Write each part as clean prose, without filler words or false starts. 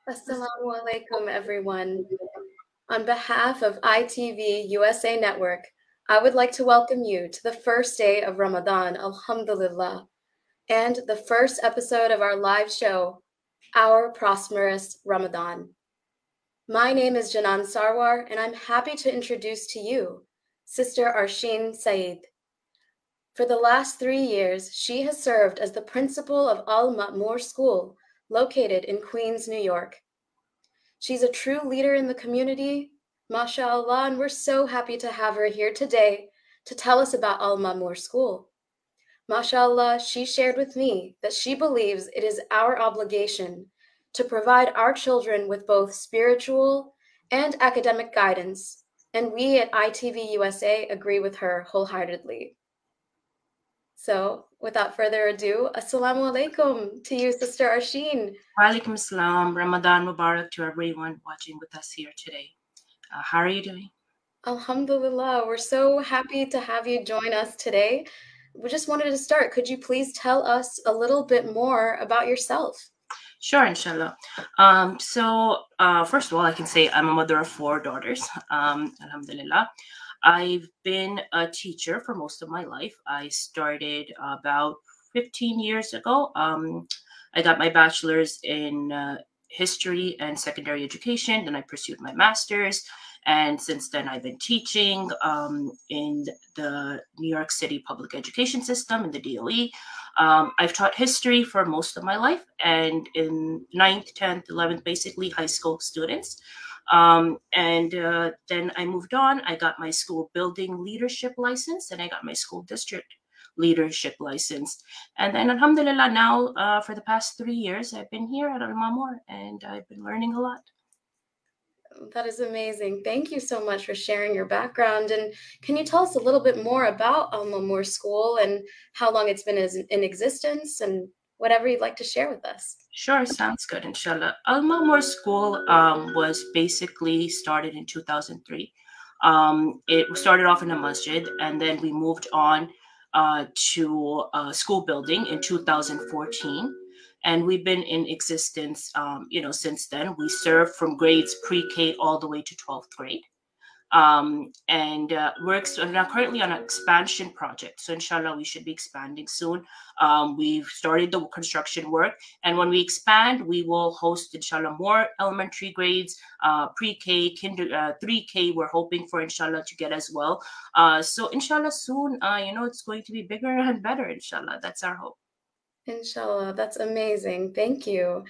Assalamu alaikum, everyone. On behalf of ITV USA Network, I would like to welcome you to the first day of Ramadan, Alhamdulillah, and the first episode of our live show, Our Prosperous Ramadan. My name is Janan Sarwar, and I'm happy to introduce to you Sister Arshin Saeed. For the last 3 years, she has served as the principal of Al Ma'mur School, located in Queens, New York. She's a true leader in the community, mashallah, and we're so happy to have her here today to tell us about Al Ma'mur School. Mashallah, she shared with me that she believes it is our obligation to provide our children with both spiritual and academic guidance, and we at ITV USA agree with her wholeheartedly. So, without further ado, Assalamu alaikum to you, Sister Arshin. Wa alaikum assalam. Ramadan Mubarak to everyone watching with us here today. How are you doing? Alhamdulillah, we're so happy to have you join us today. We just wanted to start. Could you please tell us a little bit more about yourself? Sure, inshallah. First of all, I can say I'm a mother of 4 daughters. Alhamdulillah. I've been a teacher for most of my life. I started about 15 years ago. I got my bachelor's in history and secondary education. Then I pursued my master's. And since then, I've been teaching in the New York City public education system, in the DOE. I've taught history for most of my life, and in 9th, 10th, 11th, basically high school students. Then I moved on. I got my school building leadership license, and I got my school district leadership license. And then alhamdulillah, now for the past 3 years, I've been here at Al Ma'mur, and I've been learning a lot. That is amazing. Thank you so much for sharing your background. And can you tell us a little bit more about Al Ma'mur School and how long it's been in existence and whatever you'd like to share with us? Sure, sounds good, inshallah. Al Ma'mur School was basically started in 2003. It started off in a masjid, and then we moved on to a school building in 2014. And we've been in existence, since then. We serve from grades pre-K all the way to 12th grade. We're now currently on an expansion project. So inshallah, we should be expanding soon. We've started the construction work. And when we expand, we will host, inshallah, more elementary grades, pre-K, 3K, we're hoping for, inshallah, to get as well. So inshallah, soon, it's going to be bigger and better, inshallah. That's our hope. Inshallah, that's amazing. Thank you.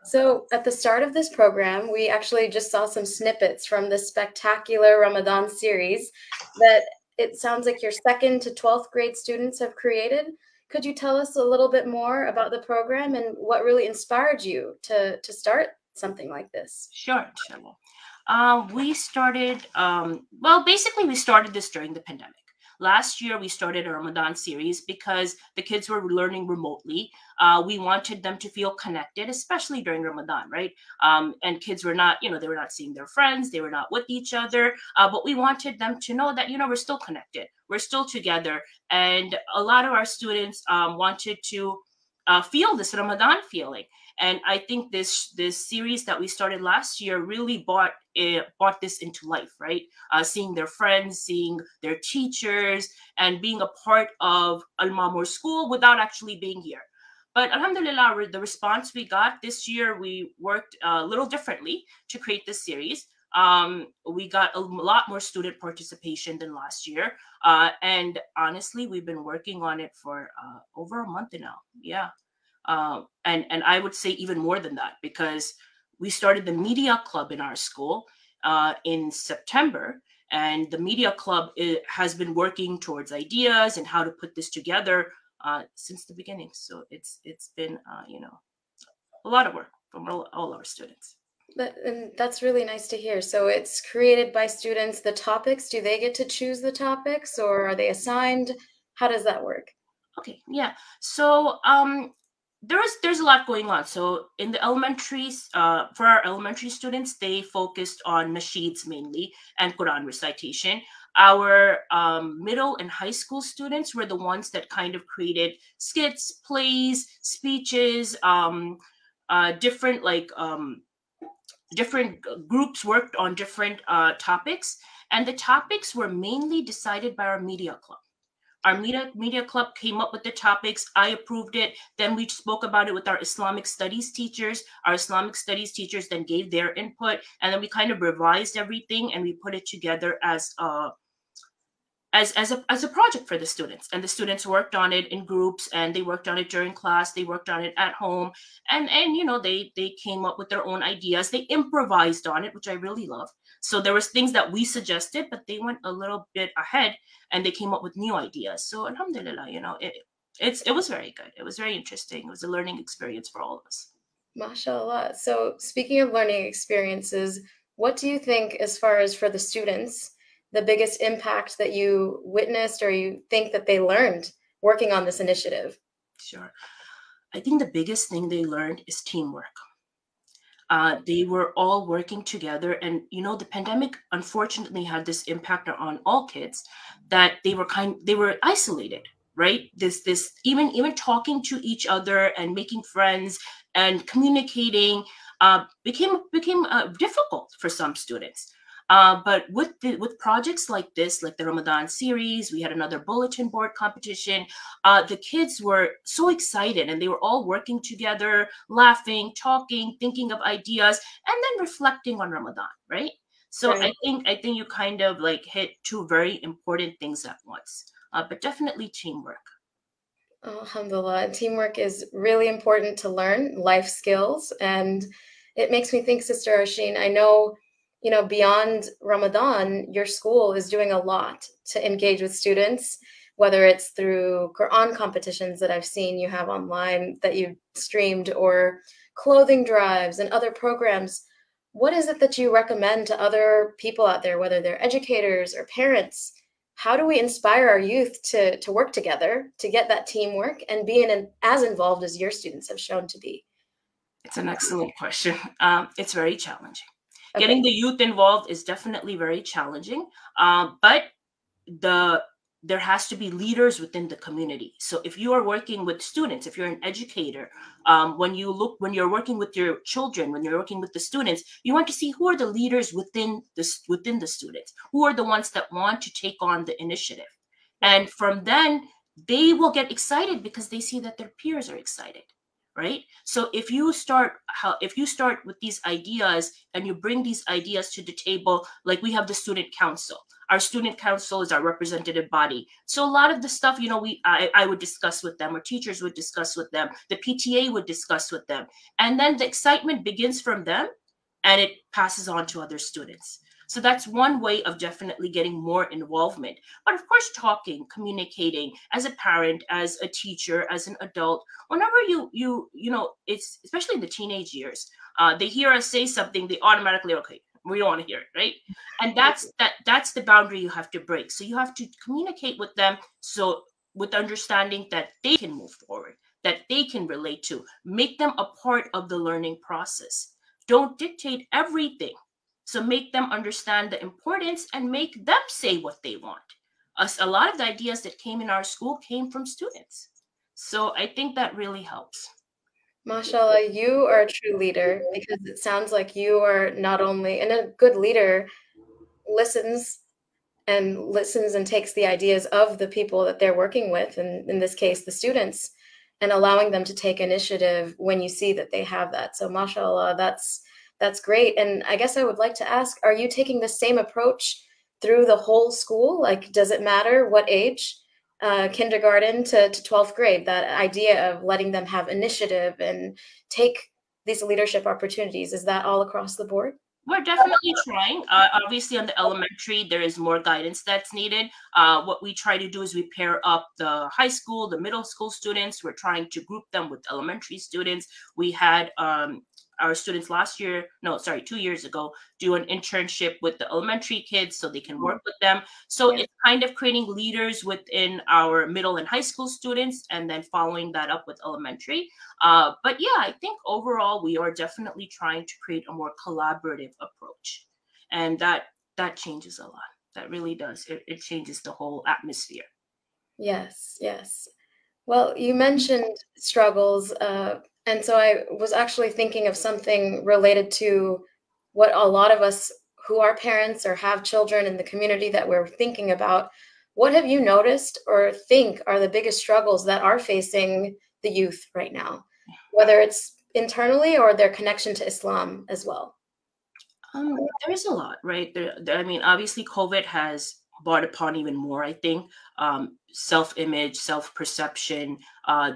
So at the start of this program, we actually just saw some snippets from the spectacular Ramadan series that it sounds like your 2nd to 12th grade students have created. Could you tell us a little bit more about the program and what really inspired you to start something like this? Sure, inshallah. We started, basically we started this during the pandemic. Last year, we started a Ramadan series because the kids were learning remotely. We wanted them to feel connected, especially during Ramadan, right? And kids were not, they were not seeing their friends. They were not with each other. But we wanted them to know that, we're still connected. We're still together. And a lot of our students wanted to feel this Ramadan feeling. And I think this series that we started last year really brought this into life, right? Seeing their friends, seeing their teachers, and being a part of Al Ma'mur School without actually being here. But alhamdulillah, the response we got this year, we worked a little differently to create this series. We got a lot more student participation than last year. And honestly, we've been working on it for over a month now. Yeah. And I would say even more than that, because we started the media club in our school in September, and the media club has been working towards ideas and how to put this together since the beginning. So it's been a lot of work from all our students. And that's really nice to hear. So it's created by students. The topics, do they get to choose the topics or are they assigned? How does that work? Okay, yeah. So there's a lot going on. So in the elementaries, for our elementary students, they focused on nasheeds mainly and Quran recitation. Our middle and high school students were the ones that kind of created skits, plays, speeches, different different groups worked on different topics, and the topics were mainly decided by our media club. Our media club came up with the topics. I approved it. Then we spoke about it with our Islamic studies teachers. Our Islamic studies teachers then gave their input, and then we kind of revised everything and we put it together as a project for the students. And the students worked on it in groups, and they worked on it during class, they worked on it at home, and they came up with their own ideas. They improvised on it, which I really love. So there was things that we suggested, but they went a little bit ahead and they came up with new ideas. So alhamdulillah, it was very good. It was very interesting. It was a learning experience for all of us. MashaAllah. So speaking of learning experiences, what do you think, as far as for the students, the biggest impact that you witnessed or you think that they learned working on this initiative? Sure. I think the biggest thing they learned is teamwork. They were all working together, and the pandemic unfortunately had this impact on all kids, that they were isolated, right? This even talking to each other and making friends and communicating became difficult for some students. But with projects like this, like the Ramadan series, we had another bulletin board competition. The kids were so excited, and they were all working together, laughing, talking, thinking of ideas, and then reflecting on Ramadan, right? So Right. I think you kind of like hit two very important things at once. But definitely teamwork. Alhamdulillah. Teamwork is really important to learn, life skills. And it makes me think, Sister Arsheen, I know, beyond Ramadan, your school is doing a lot to engage with students, whether it's through Quran competitions that I've seen you have online that you streamed, or clothing drives and other programs. What is it that you recommend to other people out there, whether they're educators or parents? How do we inspire our youth to work together, to get that teamwork and be as involved as your students have shown to be? It's an excellent question. It's very challenging. Okay. Getting the youth involved is definitely very challenging, but there has to be leaders within the community. So if you are working with students, if you're an educator, when you're working with your children, when you're working with the students, you want to see who are the leaders within the students, who are the ones that want to take on the initiative, and from then they will get excited because they see that their peers are excited, right? So if you start with these ideas and you bring these ideas to the table, like we have the student council. Our student council is our representative body. So a lot of the stuff, I would discuss with them, or teachers would discuss with them, the PTA would discuss with them. And then the excitement begins from them and it passes on to other students. So that's one way of definitely getting more involvement. But of course, talking, communicating as a parent, as a teacher, as an adult, whenever it's especially in the teenage years, they hear us say something, they automatically, okay, we don't want to hear it, right? And that's the boundary you have to break. So you have to communicate with them, so with understanding that they can move forward, that they can relate to, make them a part of the learning process. Don't dictate everything. So make them understand the importance and make them say what they want. A lot of the ideas that came in our school came from students. So I think that really helps. MashaAllah, you are a true leader, because it sounds like you are not only, and a good leader listens and takes the ideas of the people that they're working with, and in this case, the students, and allowing them to take initiative when you see that they have that. So MashaAllah, that's great. And I guess I would like to ask, are you taking the same approach through the whole school? Like, does it matter what age? Kindergarten to 12th grade, that idea of letting them have initiative and take these leadership opportunities, is that all across the board? We're definitely trying. Obviously, on the elementary, there is more guidance that's needed. What we try to do is we pair up the high school, the middle school students. We're trying to group them with elementary students. We had our students last year, no, sorry, 2 years ago, do an internship with the elementary kids so they can work with them. So Yeah. it's kind of creating leaders within our middle and high school students and then following that up with elementary. But yeah, I think overall we are definitely trying to create a more collaborative approach, and that changes a lot. That really does. It changes the whole atmosphere. Yes, yes. Well, you mentioned struggles, and so I was actually thinking of something related to what a lot of us who are parents or have children in the community that we're thinking about. What have you noticed or think are the biggest struggles that are facing the youth right now, whether it's internally or their connection to Islam as well? There's a lot, right? I mean, obviously, COVID has brought upon even more, I think, self-image, self-perception,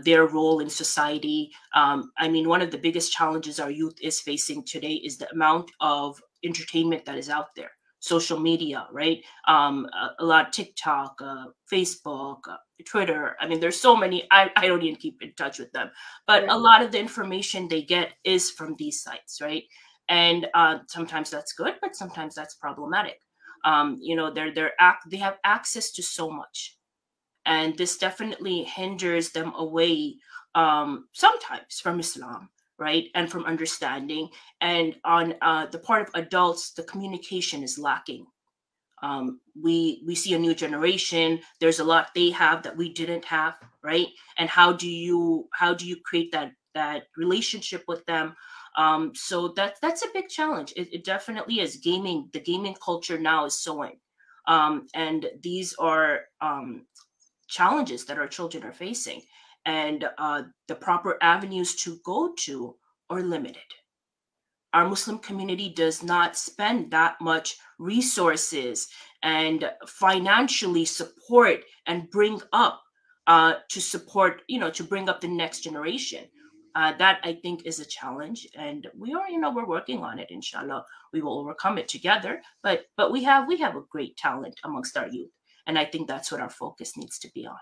their role in society. I mean, one of the biggest challenges our youth is facing today is the amount of entertainment that is out there. Social media, right? A lot of TikTok, Facebook, Twitter. I mean, there's so many. I don't even keep in touch with them, but a Right. lot of the information they get is from these sites, right? And sometimes that's good, but sometimes that's problematic. You know, they have access to so much, and this definitely hinders them away sometimes from Islam, right, and from understanding. And on the part of adults, the communication is lacking. We see a new generation. There's a lot they have that we didn't have, right? And how do you create that relationship with them? So that's a big challenge. It definitely is. The gaming culture now is so in, and these are challenges that our children are facing, and the proper avenues to go to are limited. Our Muslim community does not spend that much resources and financially support and bring up to support, to bring up the next generation. That I think is a challenge, and we're working on it. Inshallah, we will overcome it together. But we have a great talent amongst our youth, and I think that's what our focus needs to be on.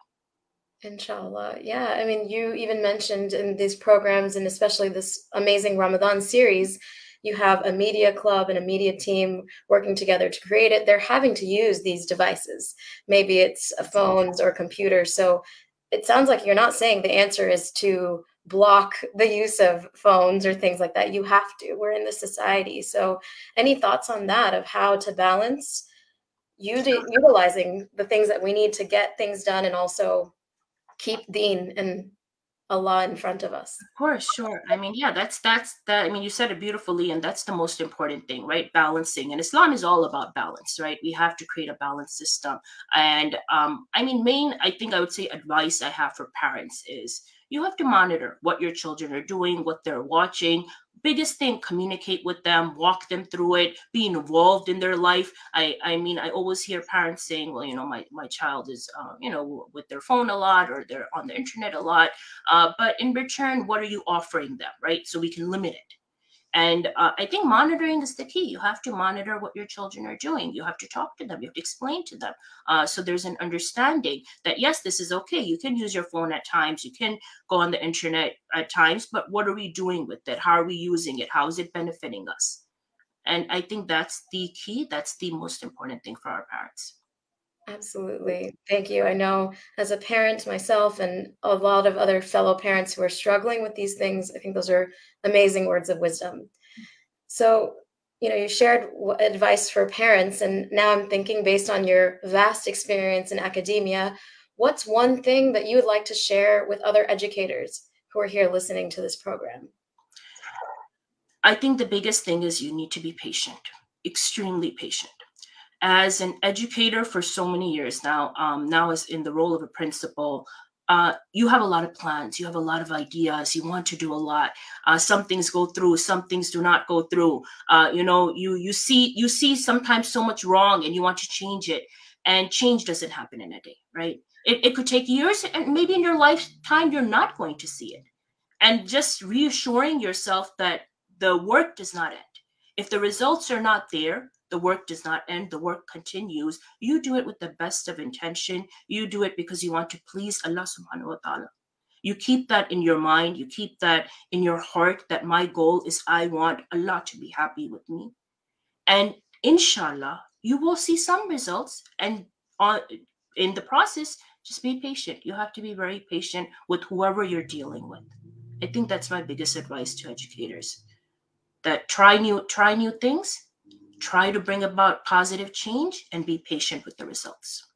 Inshallah. Yeah. I mean, you even mentioned in these programs, and especially this amazing Ramadan series, you have a media club and a media team working together to create it. They're having to use these devices. Maybe it's phones or computers. So it sounds like you're not saying the answer is to block the use of phones or things like that. You have to. We're in this society. So any thoughts on that of how to balance utilizing the things that we need to get things done and also keep Dean and Allah in front of us? Of course, sure. I mean, yeah, that's that. I mean, you said it beautifully, and that's the most important thing, right? Balancing, and Islam is all about balance, right? We have to create a balanced system. And I mean, I think I would say advice I have for parents is you have to monitor what your children are doing, what they're watching. Biggest thing, communicate with them, walk them through it, be involved in their life. I mean, I always hear parents saying, well, my child is, with their phone a lot, or they're on the internet a lot, but in return, what are you offering them, right? So we can limit it. And I think monitoring is the key. You have to monitor what your children are doing. You have to talk to them. You have to explain to them. So there's an understanding that, yes, this is okay. You can use your phone at times. You can go on the internet at times. But what are we doing with it? How are we using it? How is it benefiting us? And I think that's the key. That's the most important thing for our parents. Absolutely. Thank you. I know as a parent myself and a lot of other fellow parents who are struggling with these things, I think those are amazing words of wisdom. So, you shared advice for parents, and now I'm thinking based on your vast experience in academia, what's one thing that you would like to share with other educators who are here listening to this program? I think the biggest thing is you need to be patient, extremely patient. As an educator for so many years now, now as in the role of a principal, you have a lot of plans, you have a lot of ideas, you want to do a lot. Some things go through, some things do not go through. You see sometimes so much wrong, and you want to change it, and change doesn't happen in a day, right? It could take years, and maybe in your lifetime you're not going to see it. And just reassuring yourself that the work does not end. If the results are not there, the work does not end, the work continues. You do it with the best of intention. You do it because you want to please Allah subhanahu wa ta'ala. You keep that in your mind, you keep that in your heart, that my goal is I want Allah to be happy with me. And inshallah, you will see some results. And in the process, just be patient. You have to be very patient with whoever you're dealing with. I think that's my biggest advice to educators. That try new things, try to bring about positive change, and be patient with the results.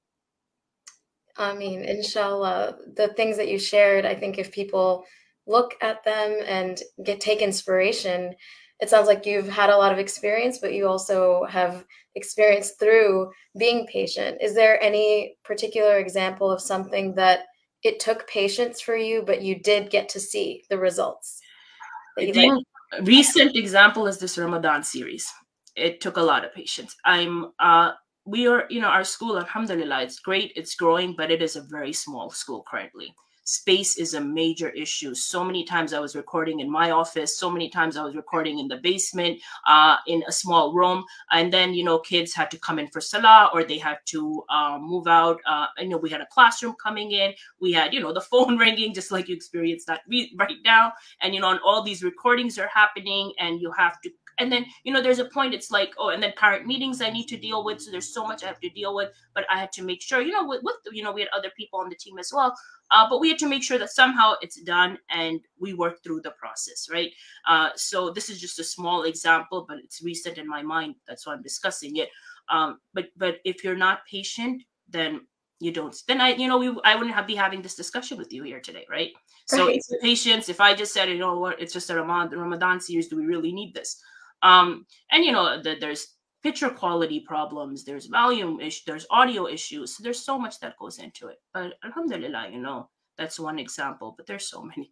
I mean, inshallah, the things that you shared, I think if people look at them and take inspiration, it sounds like you've had a lot of experience, but you also have experience through being patient. Is there any particular example of something that it took patience for you, but you did get to see the results? I think recent example is this Ramadan series. It took a lot of patience. We are, our school, alhamdulillah, it's great, it's growing, but it is a very small school currently. Space is a major issue. So many times I was recording in my office, so many times I was recording in the basement, in a small room. And then, kids had to come in for salah, or they had to move out. We had a classroom coming in. We had, the phone ringing, just like you experienced that right now. And, and all these recordings are happening, and you have to. And then, there's a point, it's like, oh, and then parent meetings I need to deal with. So there's so much I have to deal with, but I had to make sure, we had other people on the team as well. But we had to make sure that somehow it's done and we work through the process, right? So this is just a small example, but it's recent in my mind. That's why I'm discussing it. But if you're not patient, then you don't. Then I wouldn't be having this discussion with you here today, right? So it's the patience. If I just said, what, it's just a Ramadan series, do we really need this? And there's picture quality problems, there's volume issue, there's audio issues. So there's so much that goes into it. But alhamdulillah, that's one example, but there's so many.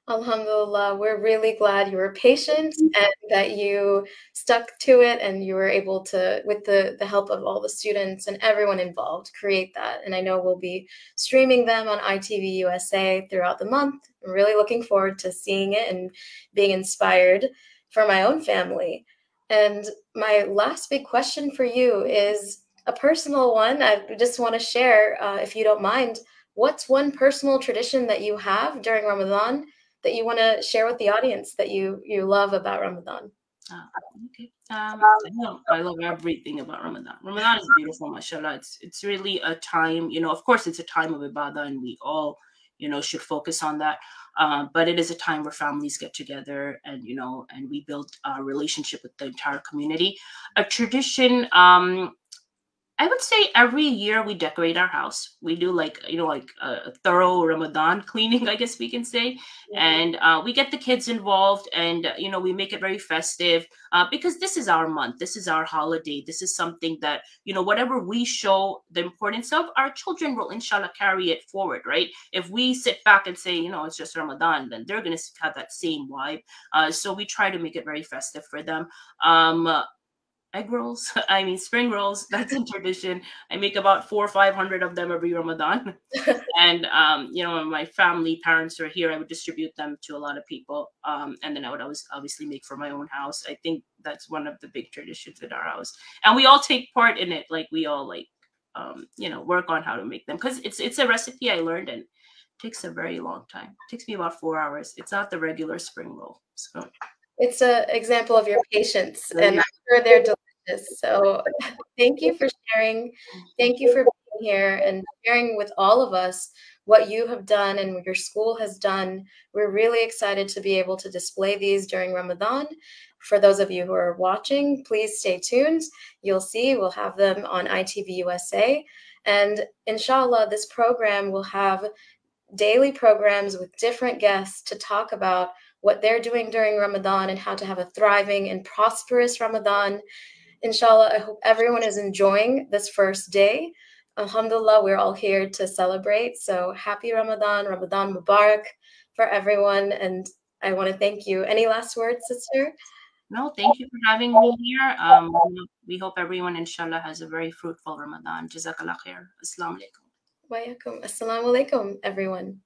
Alhamdulillah, we're really glad you were patient and that you stuck to it, and you were able to, with the help of all the students and everyone involved, create that. And I know we'll be streaming them on ITV USA throughout the month. I'm really looking forward to seeing it and being inspired for my own family. And my last big question for you is a personal one. I just want to share, if you don't mind, what's one personal tradition that you have during Ramadan that you want to share with the audience that you love about Ramadan? Okay. I love everything about Ramadan. Ramadan is beautiful, mashallah. It's really a time, of course it's a time of ibadah, and we all, should focus on that. But it is a time where families get together and, and we build a relationship with the entire community. A tradition, I would say every year we decorate our house. We do like a thorough Ramadan cleaning, I guess we can say. And we get the kids involved, and, we make it very festive because this is our month. This is our holiday. This is something that, whatever we show the importance of, our children will inshallah carry it forward, right? If we sit back and say, it's just Ramadan, then they're going to have that same vibe. So we try to make it very festive for them. Egg rolls, spring rolls, that's a tradition. I make about 400 or 500 of them every Ramadan. And when my family parents are here, I would distribute them to a lot of people, and then I would always obviously make for my own house. I think that's one of the big traditions in our house, and we all take part in it. Like we all work on how to make them, because it's a recipe I learned, and it takes a very long time. It takes me about 4 hours. It's not the regular spring roll. So it's an example of your patience, and I'm sure they're delicious. So thank you for sharing. Thank you for being here and sharing with all of us what you have done and what your school has done. We're really excited to be able to display these during Ramadan. For those of you who are watching, please stay tuned. You'll see we'll have them on ITV USA. And inshallah, this program will have daily programs with different guests to talk about what they're doing during Ramadan and how to have a thriving and prosperous Ramadan. Inshallah, I hope everyone is enjoying this first day. Alhamdulillah, we're all here to celebrate. So happy Ramadan, Ramadan Mubarak for everyone. And I want to thank you. Any last words, sister? No, thank you for having me here. We hope everyone, inshallah, has a very fruitful Ramadan. Jazakallah khair. Assalamu alaikum. Wa alaikum. Assalamu alaikum, everyone.